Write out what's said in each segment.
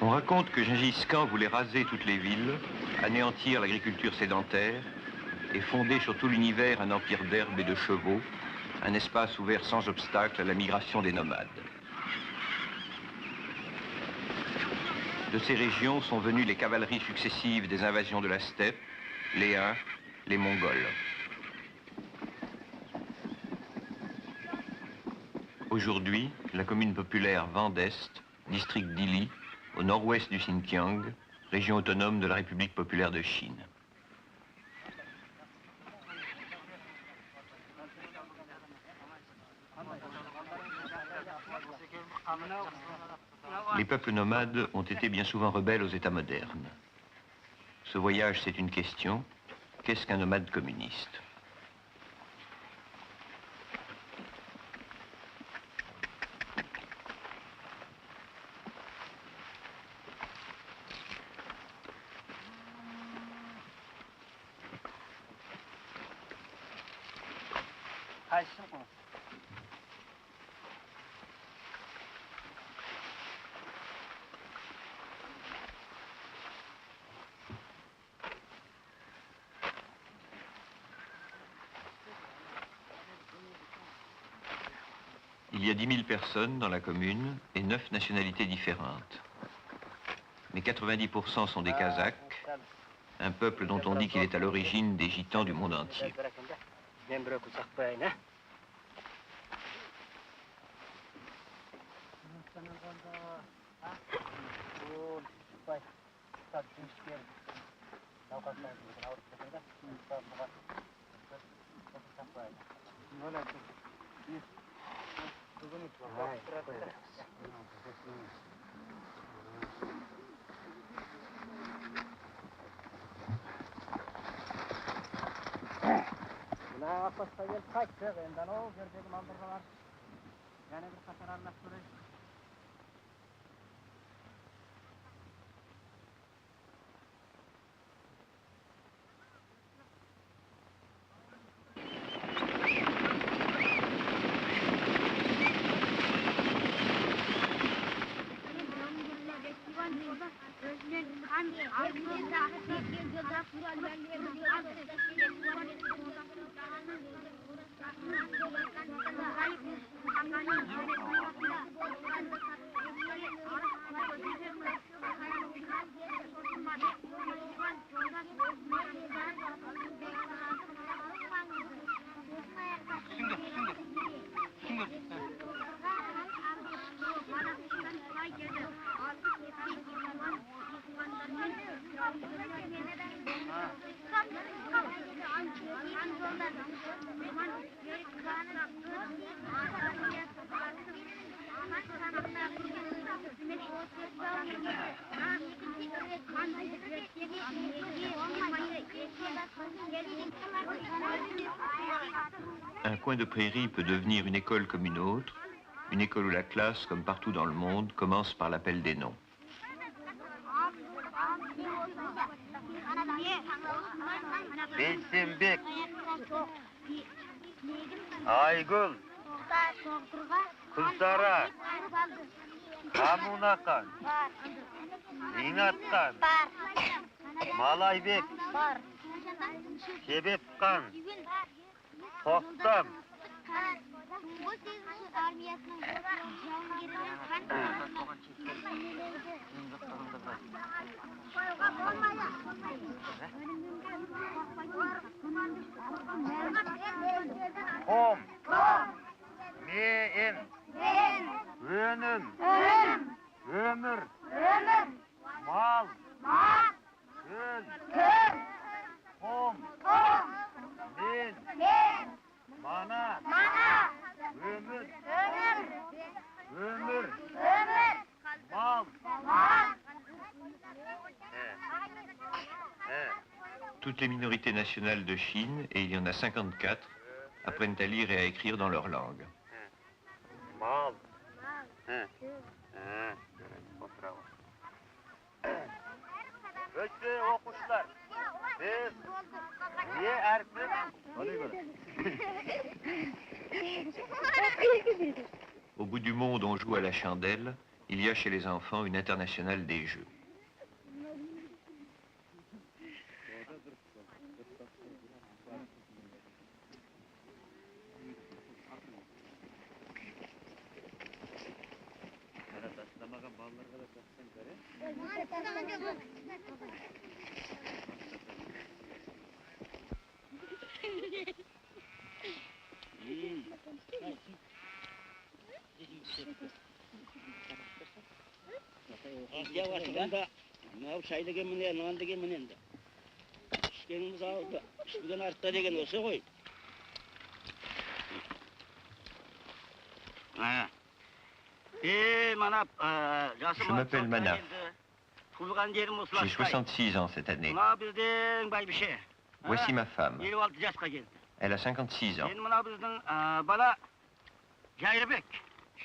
On raconte que Gengis Khan voulait raser toutes les villes, anéantir l'agriculture sédentaire et fonder sur tout l'univers un empire d'herbes et de chevaux, un espace ouvert sans obstacle à la migration des nomades. De ces régions sont venues les cavaleries successives des invasions de la steppe, les Huns, les Mongols. Aujourd'hui, la commune populaire Van Est, district d'Ili, au nord-ouest du Xinjiang, région autonome de la République populaire de Chine. Les peuples nomades ont été bien souvent rebelles aux États modernes. Ce voyage, c'est une question. Qu'est-ce qu'un nomade communiste ? Il y a 10 000 personnes dans la commune et 9 nationalités différentes. Mais 90% sont des Kazakhs, un peuple dont on dit qu'il est à l'origine des gitans du monde entier. Un coin de prairie peut devenir une école comme une autre, une école où la classe, comme partout dans le monde, commence par l'appel des noms. Beysenbek, Aygül, Kızsara, Kamunakan, Zinatkan, Malaybek, Şebepkan, Tostam. Kom, meyin, önüm, ömür, mal, öl, kom, min, mana, ömür, mal. Toutes les minorités nationales de Chine, et il y en a 54, apprennent à lire et à écrire dans leur langue. Mal. Ötü okuşlar. Biz niye erkek? Au bout du monde, on joue à la chandelle Il y a chez les enfants une internationale des jeux. Çay degen mine, nan degen mine endi. İşkenimiz aldı. İşten artta degen olsa koy. Ha. Manap, Je m'appelle Manaf. J'ai 66 ans cette année. Buna bizden bay bir şey. Voici ma femme. 56 yaşka geldi. Elle a 56 ans. Buna bizden bala Cayrbek.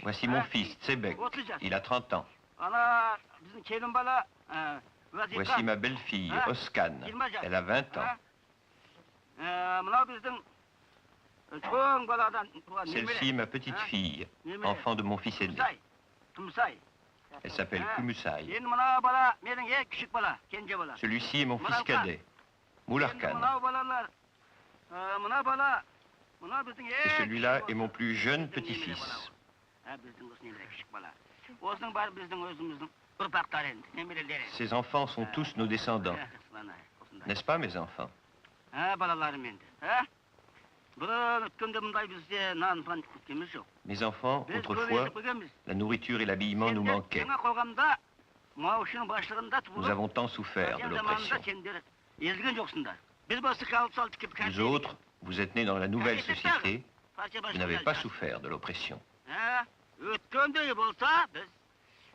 Voici mon fils, Tsebek. Il a 30 ans. Ana bizim kelin bala Voici ma belle-fille, Oskan. Elle a 20 ans. Celle-ci est ma petite-fille, enfant de mon fils aîné. Elle s'appelle Kumusai. Celui-ci est mon fils cadet, Mularkan. Et celui-là est mon plus jeune petit-fils. Ces enfants sont tous nos descendants. N'est-ce pas, mes enfants? Mes enfants, autrefois, la nourriture et l'habillement nous manquaient. Nous avons tant souffert de l'oppression. Vous autres, vous êtes nés dans la nouvelle société, vous n'avez pas souffert de l'oppression.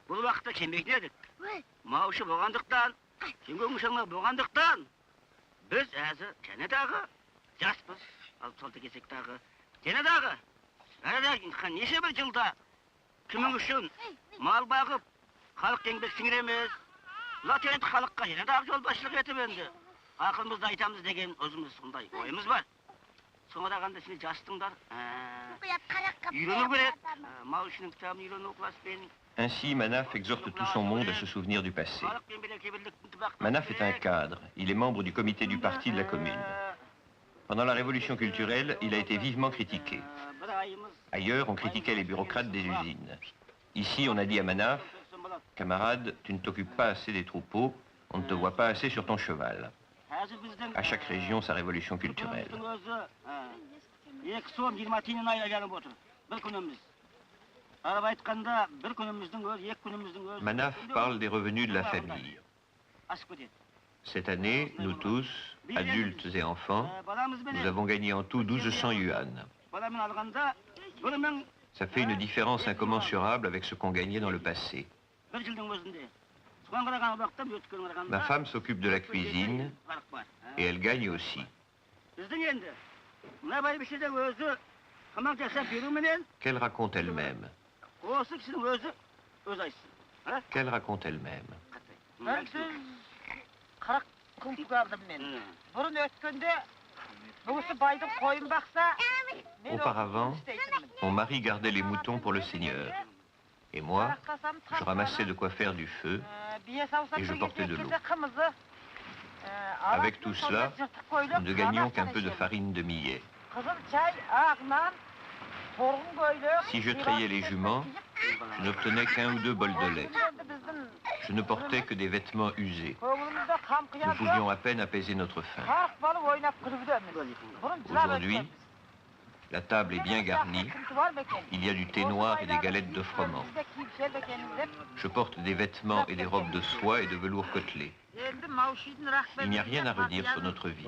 Бұл уақытта кемек едік. Маушы болғандықтан, кемгөң мұшаңлар болғандықтан, біз әзі және дағы жаспыз, алып салты кесек дағы. Және дағы, неше бір жылда кімің үшін мал бағып, халық еңбек сіңіреміз. Латент халыққа және дағы жол басшылық етіп енді. Ақылымызды айтамыз деген өзіміз сондай ойымыз бар. Соңырағанда сені жастыңдар, үйрену керек. Маушының кітабын үйрену класспен. Ainsi, Manaf exhorte tout son monde à se souvenir du passé. Manaf est un cadre. Il est membre du comité du parti de la commune. Pendant la révolution culturelle, il a été vivement critiqué. Ailleurs, on critiquait les bureaucrates des usines. Ici, on a dit à Manaf, « Camarade, tu ne t'occupes pas assez des troupeaux, on ne te voit pas assez sur ton cheval. » À chaque région, sa révolution culturelle. Manaf parle des revenus de la famille. Cette année, nous tous, adultes et enfants, nous avons gagné en tout 1200 yuan. Ça fait une différence incommensurable avec ce qu'on gagnait dans le passé. Ma femme s'occupe de la cuisine et elle gagne aussi. Qu'elle raconte elle-même. Qu'elle raconte elle-même. Auparavant, mon mari gardait les moutons pour le Seigneur. Et moi, je ramassais de quoi faire du feu et je portais de l'eau. Avec tout cela, nous ne gagnions qu'un peu de farine de millet. Si je trayais les juments, je n'obtenais qu'un ou deux bols de lait. Je ne portais que des vêtements usés. Nous pouvions à peine apaiser notre faim. Aujourd'hui, la table est bien garnie. Il y a du thé noir et des galettes de froment. Je porte des vêtements et des robes de soie et de velours côtelé. Il n'y a rien à redire sur notre vie.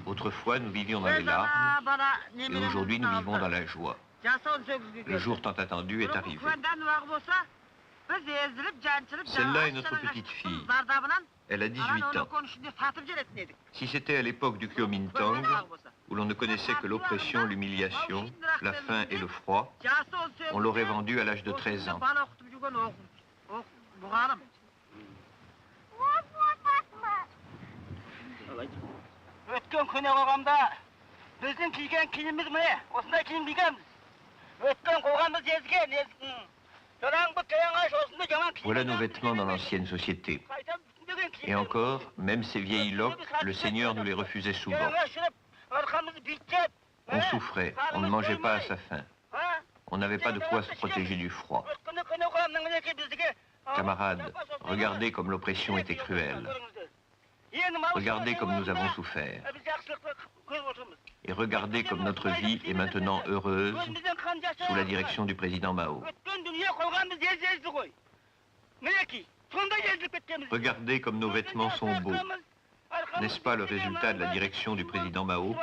Autrefois, nous vivions dans les larmes, et aujourd'hui, nous vivons dans la joie. Le jour tant attendu est arrivé. Celle-là est notre petite fille. Elle a 18 ans. Si c'était à l'époque du Kuomintang, où l'on ne connaissait que l'oppression, l'humiliation, la faim et le froid, on l'aurait vendue à l'âge de 13 ans. Өткен күні қоғамда біздің киген киіміміз міне осындай киім кигенбіз. Өткен қоғамымыз езген, Voilà nos vêtements dans l'ancienne société. Et encore, même ces vieilles loques, le Seigneur nous les refusait souvent. On souffrait, on ne mangeait pas à sa faim. On n'avait pas de quoi se protéger du froid. Camarades, regardez comme l'oppression était cruelle. Regardez comme nous avons souffert. Et regardez comme notre vie est maintenant heureuse sous la direction du président Mao. Regardez comme nos vêtements sont beaux. N'est-ce pas le résultat de la direction du président Mao?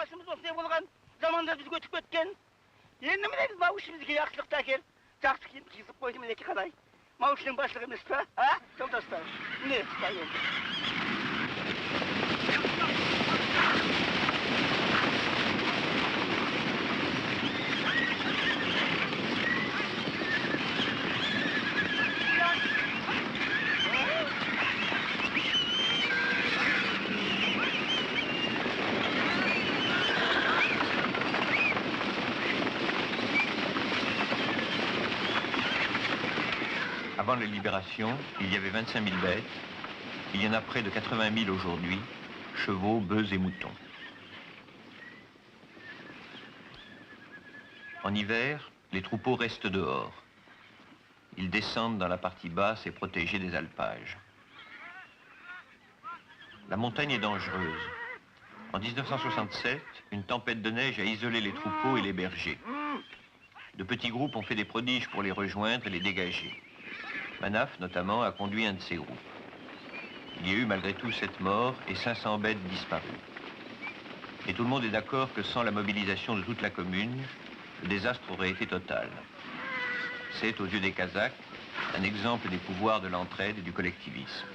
Avant la libération, il y avait 25 000 bêtes. Il y en a près de 80 000 aujourd'hui, chevaux, bœufs et moutons. En hiver, les troupeaux restent dehors. Ils descendent dans la partie basse et protégée des alpages. La montagne est dangereuse. En 1967, une tempête de neige a isolé les troupeaux et les bergers. De petits groupes ont fait des prodiges pour les rejoindre et les dégager. Manaf, notamment, a conduit un de ces groupes. Il y a eu malgré tout 7 morts et 500 bêtes disparues. Et tout le monde est d'accord que sans la mobilisation de toute la commune, le désastre aurait été total. C'est, aux yeux des Kazakhs, un exemple des pouvoirs de l'entraide et du collectivisme.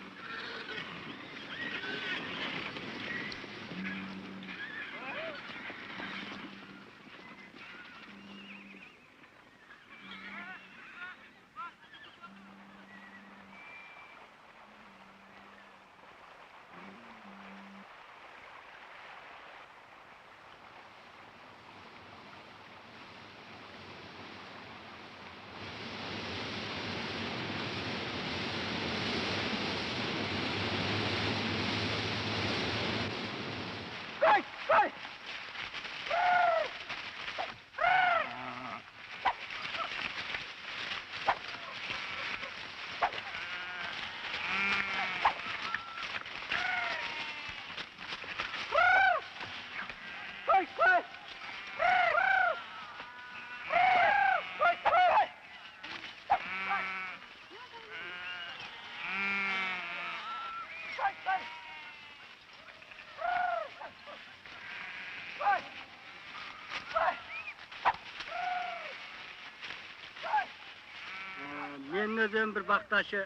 Өзім бір бақташы,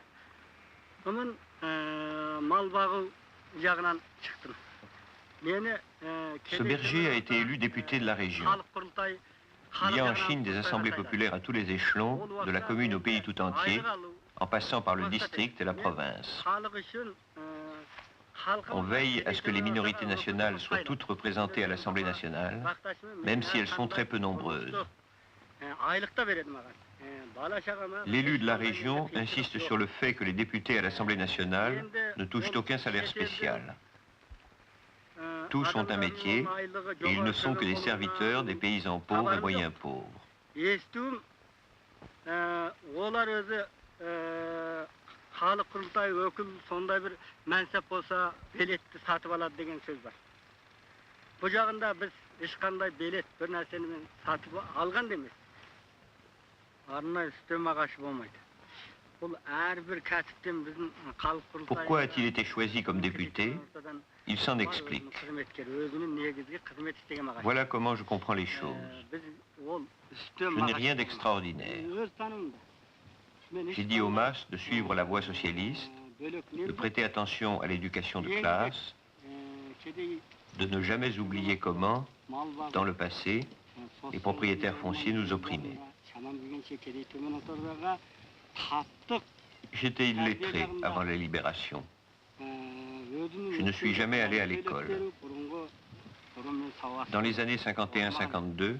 бұның мал бағу жағынан шықтым. Ce berger a été élu député de la région. Il y a en Chine des assemblées populaires à tous les échelons, de la commune au pays tout entier, en passant par le district et la province. On veille à ce que les minorités nationales soient toutes représentées à l'Assemblée nationale, même si elles sont très peu nombreuses. L'élu de la région insiste sur le fait que les députés à l'Assemblée nationale ne touchent aucun salaire spécial. Tous ont un métier et ils ne sont que des serviteurs des paysans pauvres et moyens pauvres. Pourquoi a-t-il été choisi comme député? Il s'en explique. Voilà comment je comprends les choses. Je n'ai rien d'extraordinaire. J'ai dit aux masses de suivre la voie socialiste, de prêter attention à l'éducation de classe, de ne jamais oublier comment, dans le passé, les propriétaires fonciers nous opprimaient. J'étais illettré avant la libération. Je ne suis jamais allé à l'école. Dans les années 51-52,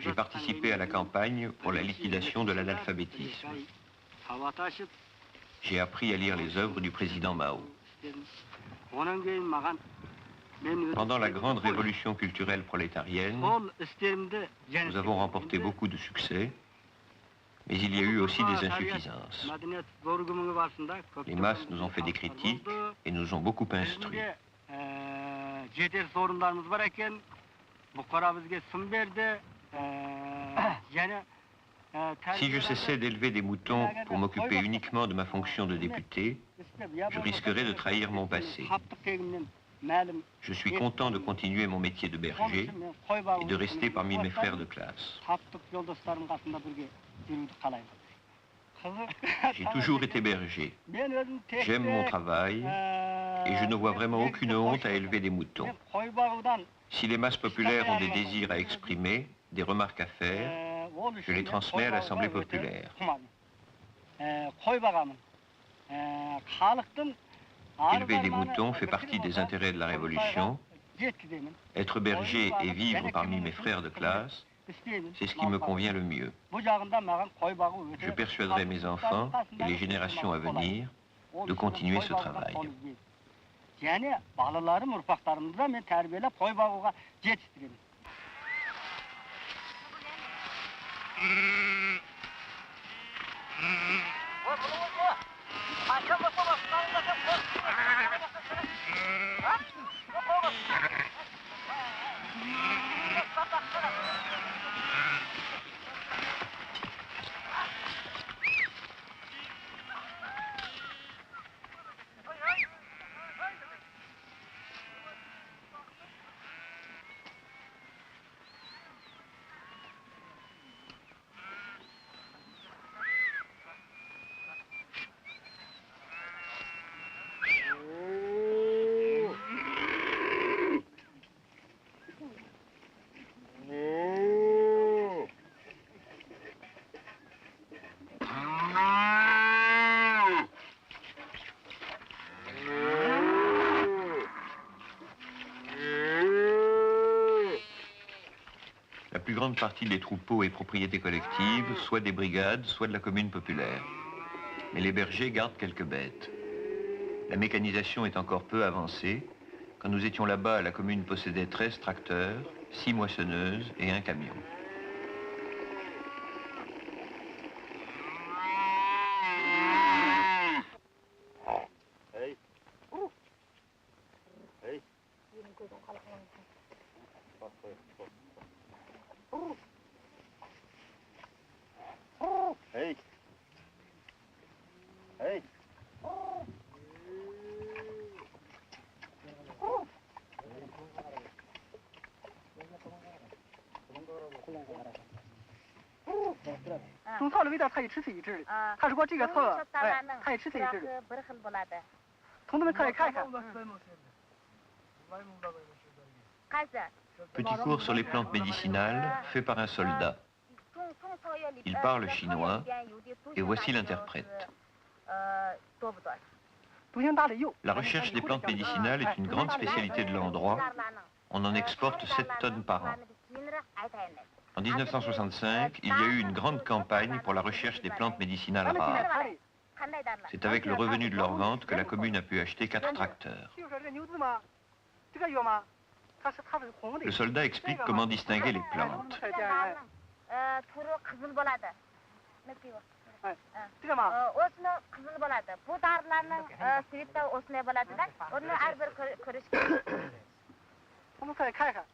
J'ai participé à la campagne pour la liquidation de l'analphabétisme. J'ai appris à lire les œuvres du président Mao. Pendant la grande révolution culturelle prolétarienne, nous avons remporté beaucoup de succès, mais il y a eu aussi des insuffisances. Les masses nous ont fait des critiques et nous ont beaucoup instruits. Si je cessais d'élever des moutons pour m'occuper uniquement de ma fonction de député, je risquerais de trahir mon passé. Je suis content de continuer mon métier de berger et de rester parmi mes frères de classe. J'ai toujours été berger. J'aime mon travail et je ne vois vraiment aucune honte à élever des moutons. Si les masses populaires ont des désirs à exprimer, des remarques à faire, je les transmets à l'Assemblée populaire. Élever des moutons fait partie des intérêts de la Révolution. Être berger et vivre parmi mes frères de classe, c'est ce qui me convient le mieux. Je persuaderai mes enfants et les générations à venir de continuer ce travail. La plus grande partie des troupeaux est propriété collective, soit des brigades, soit de la commune populaire. Mais les bergers gardent quelques bêtes. La mécanisation est encore peu avancée. Quand nous étions là-bas, la commune possédait 13 tracteurs, 6 moissonneuses et un camion. Petit cours sur les plantes médicinales fait par un soldat. Il parle chinois et voici l'interprète. La recherche des plantes médicinales est une grande spécialité de l'endroit. On en exporte 7 tonnes par an. En 1965, il y a eu une grande campagne pour la recherche des plantes médicinales rares. C'est avec le revenu de leur vente que la commune a pu acheter 4 tracteurs. Le soldat explique comment distinguer les plantes.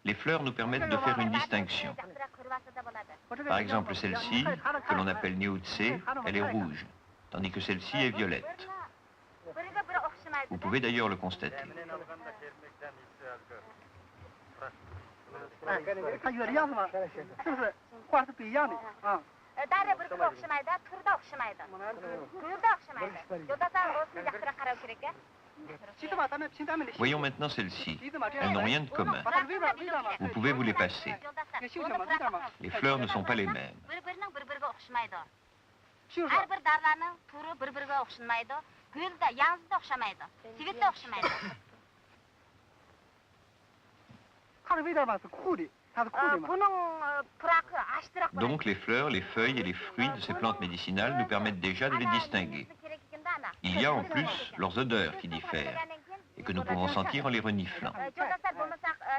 Les fleurs nous permettent de faire une distinction. Par exemple, celle-ci, que l'on appelle Niutse, elle est rouge, tandis que celle-ci est violette. Vous pouvez d'ailleurs le constater. Voyons maintenant celles-ci. Elles n'ont rien de commun. Vous pouvez vous les passer. Les fleurs ne sont pas les mêmes. Donc les fleurs, les feuilles et les fruits de ces plantes médicinales nous permettent déjà de les distinguer. Il y a en plus leurs odeurs qui diffèrent et que nous pouvons sentir en les reniflant.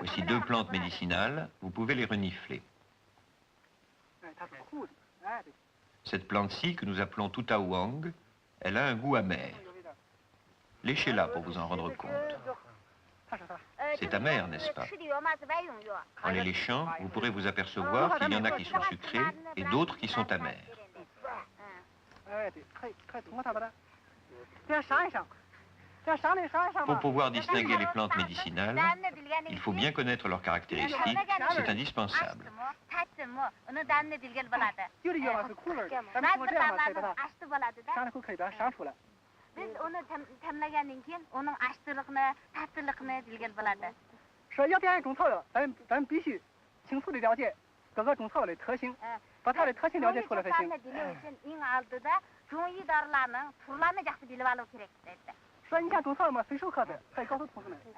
Voici 2 plantes médicinales, vous pouvez les renifler. Cette plante-ci, que nous appelons Tutawang, elle a un goût amer. Léchez-la pour vous en rendre compte. C'est amer, n'est-ce pas? En les léchant, vous pourrez vous apercevoir qu'il y en a qui sont sucrés et d'autres qui sont amers. Pour pouvoir distinguer les plantes médicinales, il faut bien connaître leurs caractéristiques, c'est indispensable.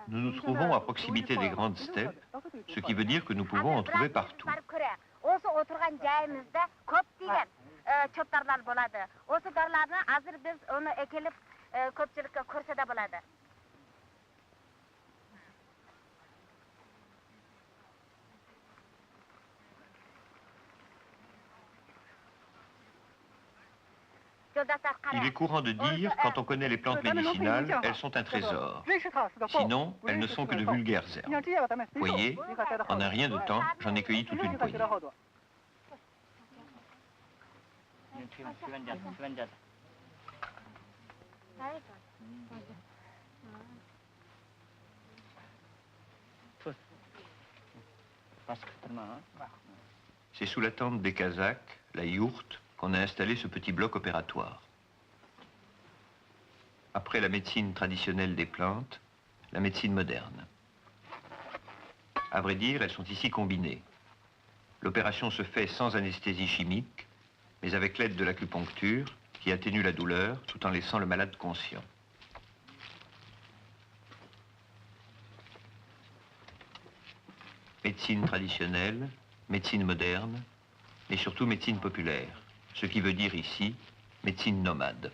Nous nous trouvons à proximité des grandes steppes, ce qui veut dire que nous pouvons en trouver partout. Il est courant de dire, quand on connaît les plantes médicinales, elles sont un trésor. Sinon, elles ne sont que de vulgaires herbes. Voyez, en un rien de temps, j'en ai cueilli toute une poignée. C'est sous la tente des Kazakhs, la yourte, qu'on a installé ce petit bloc opératoire. Après la médecine traditionnelle des plantes, la médecine moderne. À vrai dire, elles sont ici combinées. L'opération se fait sans anesthésie chimique, mais avec l'aide de l'acupuncture, qui atténue la douleur tout en laissant le malade conscient. Médecine traditionnelle, médecine moderne, mais surtout médecine populaire, ce qui veut dire ici médecine nomade.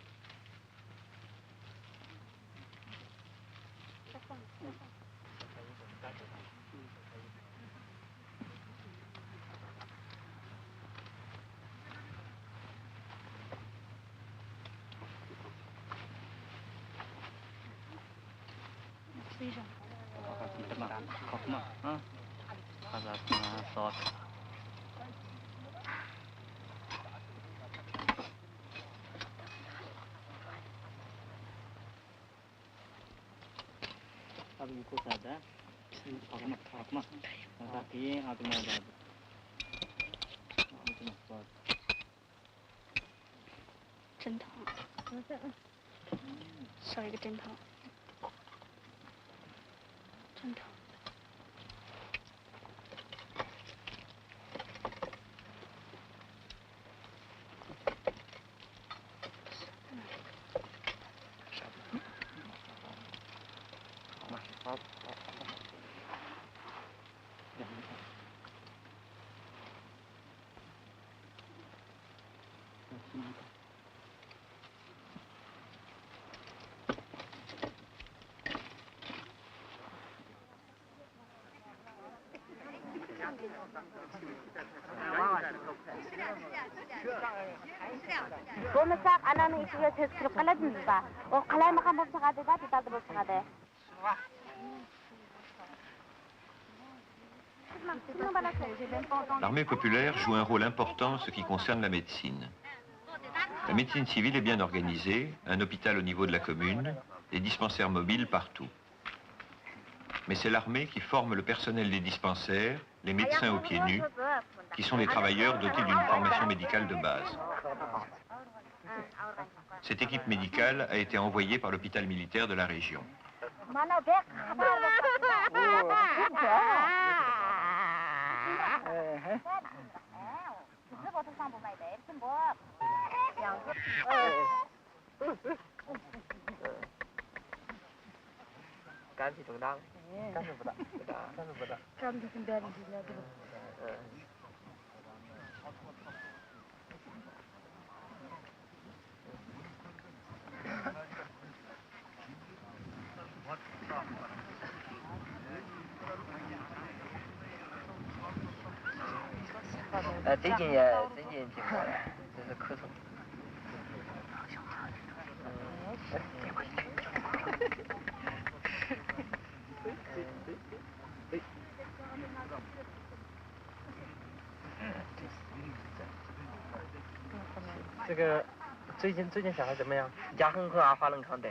L'armée populaire joue un rôle important en ce qui concerne la médecine. La médecine civile est bien organisée, un hôpital au niveau de la commune, des dispensaires mobiles partout. Mais c'est l'armée qui forme le personnel des dispensaires, les médecins aux pieds nus, qui sont des travailleurs dotés d'une formation médicale de base. Cette équipe médicale a été envoyée par l'hôpital militaire de la région. 最近挺好的，就是咳嗽。这个最近小孩怎么样？家很和阿华能康的。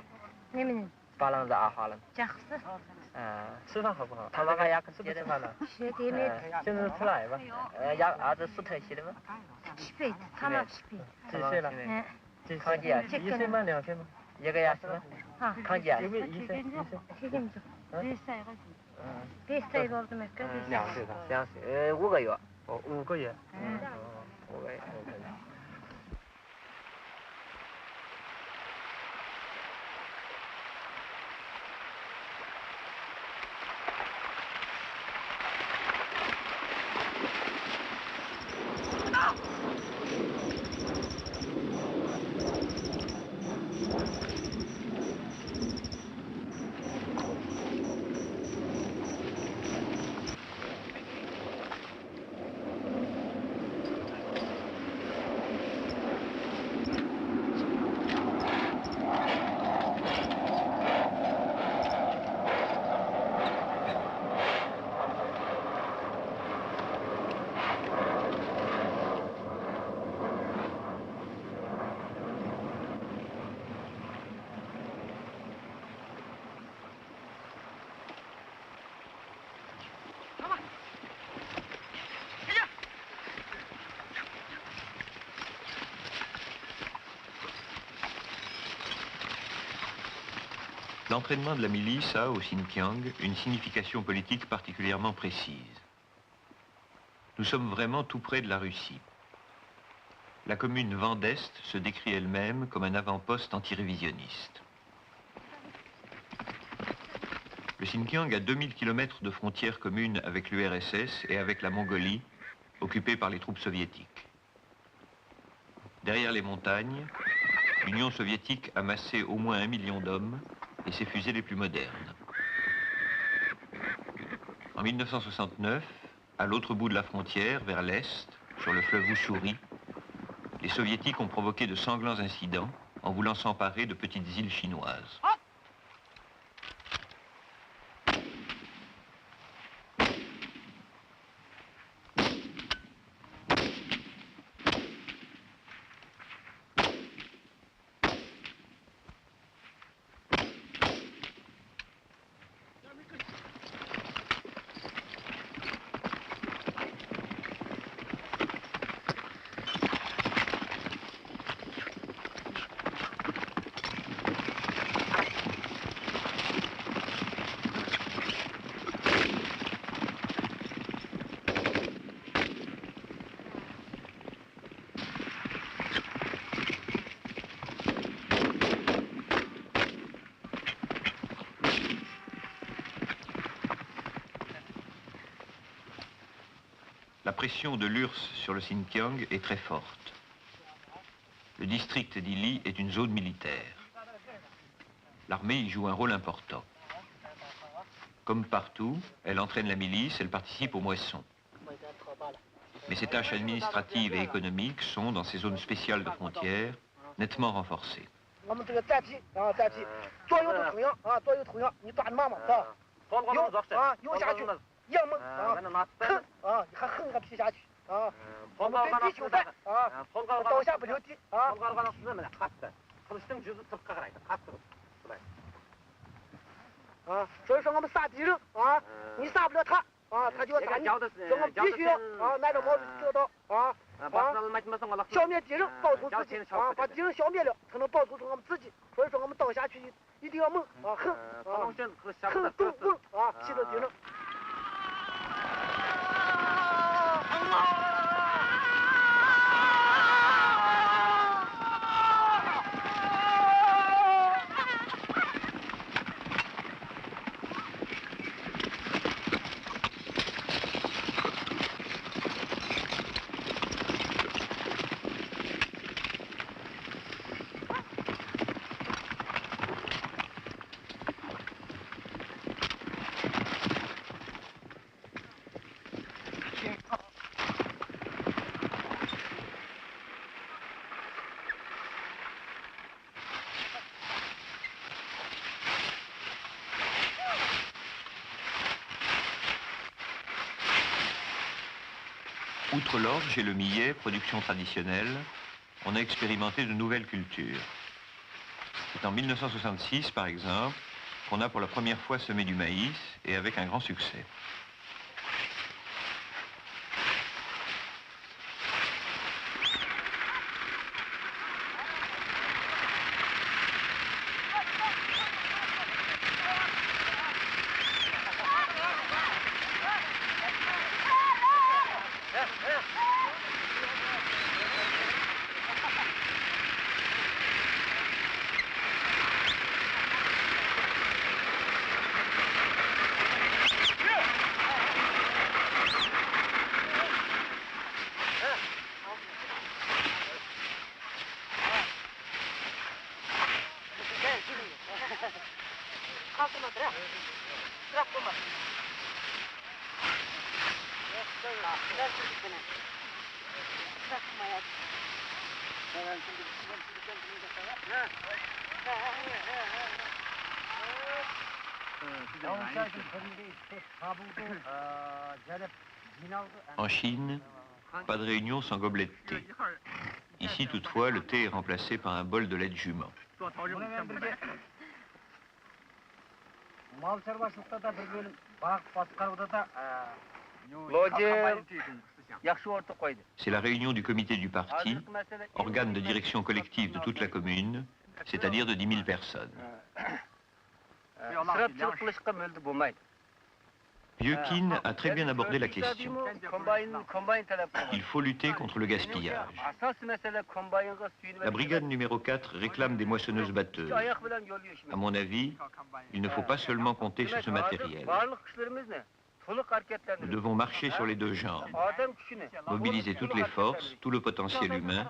你们巴郎是阿华人。家是。吃饭好不好？他爸爸牙口吃不吃饭呢？学的没。现在吃奶吧。儿子4特西的吗？7岁，他们7岁。几岁了？康几啊？1岁吗？2岁吗？1个牙是吗？康几啊？1岁。2岁了的没？2岁了。2岁，5个月。哦，5个月。5个月。L'entraînement de la milice a, au Xinjiang, une signification politique particulièrement précise. Nous sommes vraiment tout près de la Russie. La commune Vent d'Est se décrit elle-même comme un avant-poste antirévisionniste. Le Xinjiang a 2000 km de frontières communes avec l'URSS et avec la Mongolie, occupée par les troupes soviétiques. Derrière les montagnes, l'Union soviétique a massé au moins 1 million d'hommes et ses fusées les plus modernes. En 1969, à l'autre bout de la frontière, vers l'est, sur le fleuve Ussuri, les soviétiques ont provoqué de sanglants incidents en voulant s'emparer de petites îles chinoises. La pression de l'URSS sur le Xinjiang est très forte. Le district d'Ili est une zone militaire. L'armée y joue un rôle important. Comme partout, elle entraîne la milice, elle participe aux moissons. Mais ses tâches administratives et économiques sont, dans ces zones spéciales de frontières, nettement renforcées. Outre l'orge et le millet, production traditionnelle, on a expérimenté de nouvelles cultures. C'est en 1966, par exemple, qu'on a pour la première fois semé du maïs, et avec un grand succès. En Chine, pas de réunion sans gobelet de thé. Ici, toutefois, le thé est remplacé par un bol de lait de jument. C'est la réunion du comité du parti, organe de direction collective de toute la commune, c'est-à-dire de 10 000 personnes. Yeukin a très bien abordé la question. Il faut lutter contre le gaspillage. La brigade numéro 4 réclame des moissonneuses batteuses. À mon avis, il ne faut pas seulement compter sur ce matériel. Nous devons marcher sur les deux jambes, mobiliser toutes les forces, tout le potentiel humain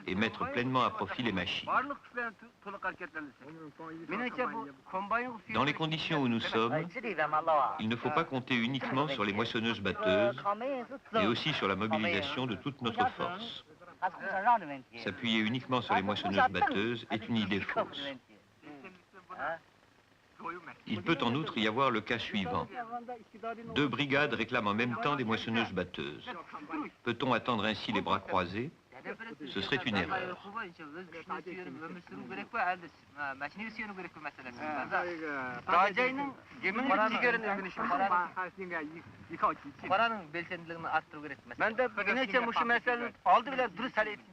et mettre pleinement à profit les machines. Dans les conditions où nous sommes, il ne faut pas compter uniquement sur les moissonneuses batteuses, mais aussi sur la mobilisation de toute notre force. S'appuyer uniquement sur les moissonneuses batteuses est une idée fausse. Il peut en outre y avoir le cas suivant. 2 brigades réclament en même temps des moissonneuses batteuses. Peut-on attendre ainsi les bras croisés? Ce serait une erreur.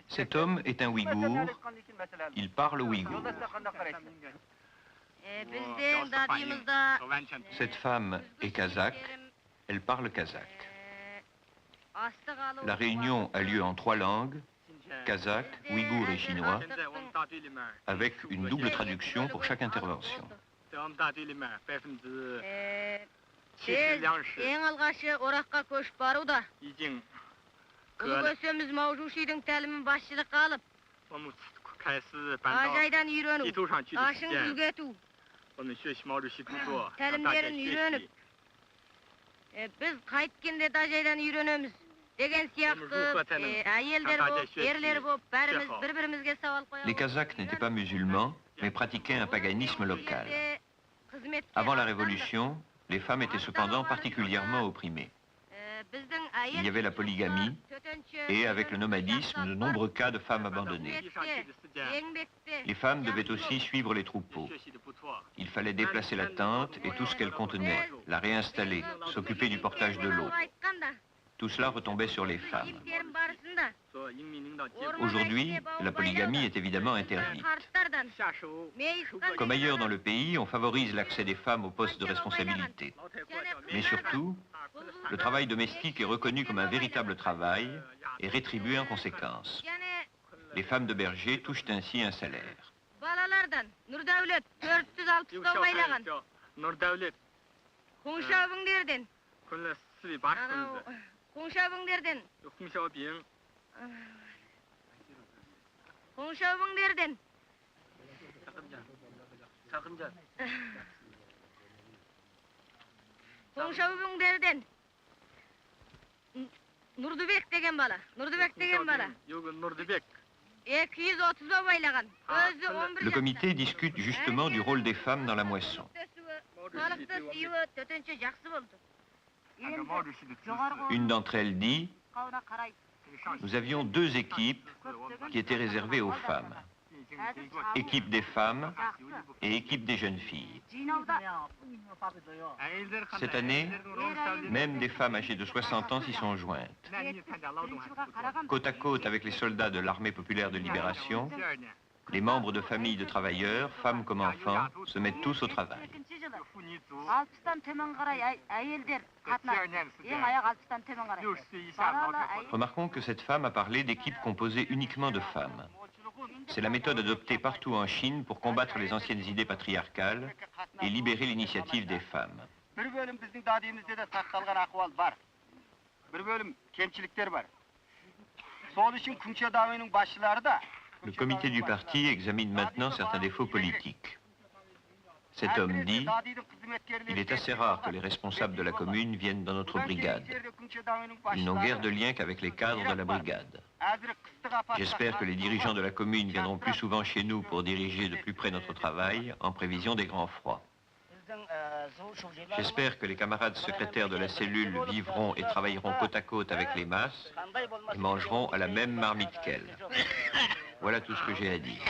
Cet homme est un Ouïghour. Il parle ouïghour. Cette femme est kazakh, elle parle kazakh. La réunion a lieu en 3 langues, kazakh, ouïghour et chinois, avec une double traduction pour chaque intervention. Les Kazakhs n'étaient pas musulmans, mais pratiquaient un paganisme local. Avant la Révolution, les femmes étaient cependant particulièrement opprimées. Il y avait la polygamie et, avec le nomadisme, de nombreux cas de femmes abandonnées. Les femmes devaient aussi suivre les troupeaux. Il fallait déplacer la tente et tout ce qu'elle contenait, la réinstaller, s'occuper du portage de l'eau. Tout cela retombait sur les femmes. Aujourd'hui, la polygamie est évidemment interdite. Comme ailleurs dans le pays, on favorise l'accès des femmes aux postes de responsabilité. Mais surtout, le travail domestique est reconnu comme un véritable travail et rétribué en conséquence. Les femmes de berger touchent ainsi un salaire. Le comité discute justement du rôle des femmes dans la moisson. Une d'entre elles dit Nous avions deux équipes qui étaient réservées aux femmes. Équipe des femmes et équipe des jeunes filles. Cette année, même des femmes âgées de 60 ans s'y sont jointes. Côte à côte avec les soldats de l'armée populaire de libération, les membres de familles de travailleurs, femmes comme enfants, se mettent tous au travail. Remarquons que cette femme a parlé d'équipes composées uniquement de femmes. C'est la méthode adoptée partout en Chine pour combattre les anciennes idées patriarcales et libérer l'initiative des femmes. Le comité du parti examine maintenant certains défauts politiques. Cet homme dit, il est assez rare que les responsables de la commune viennent dans notre brigade. Ils n'ont guère de lien qu'avec les cadres de la brigade. J'espère que les dirigeants de la commune viendront plus souvent chez nous pour diriger de plus près notre travail en prévision des grands froids. J'espère que les camarades secrétaires de la cellule vivront et travailleront côte à côte avec les masses et mangeront à la même marmite qu'elles. Voilà tout ce que j'ai à dire.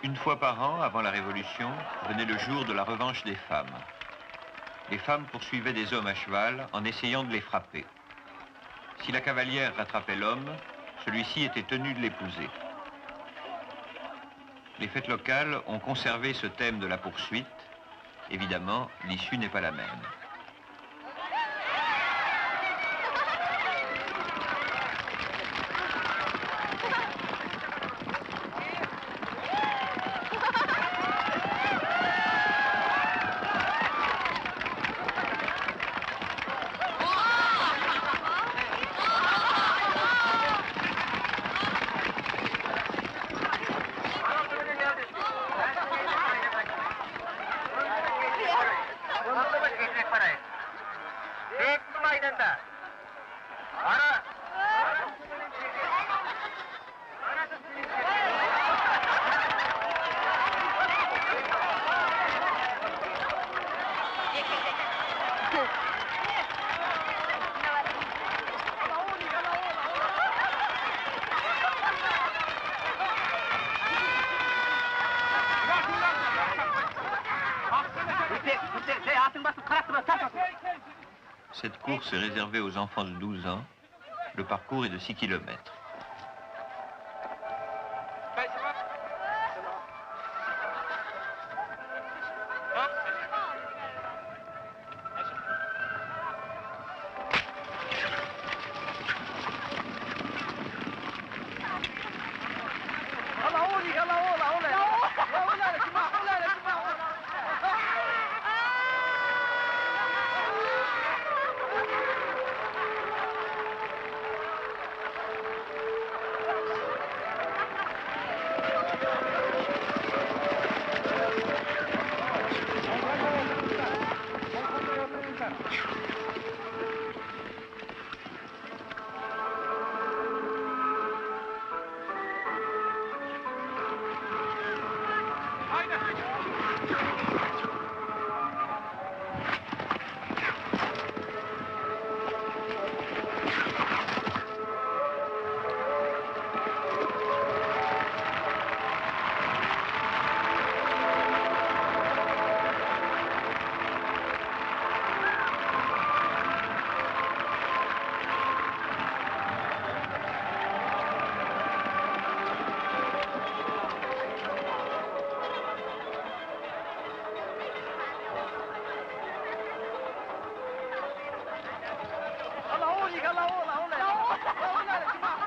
Une fois par an, avant la Révolution, venait le jour de la revanche des femmes. Les femmes poursuivaient des hommes à cheval en essayant de les frapper. Si la cavalière rattrapait l'homme, celui-ci était tenu de l'épouser. Les fêtes locales ont conservé ce thème de la poursuite. Évidemment, l'issue n'est pas la même. Cette course est réservée aux enfants de 12 ans. Le parcours est de 6 km. 老欧，你看老欧，老欧来了，老欧来了，行吗？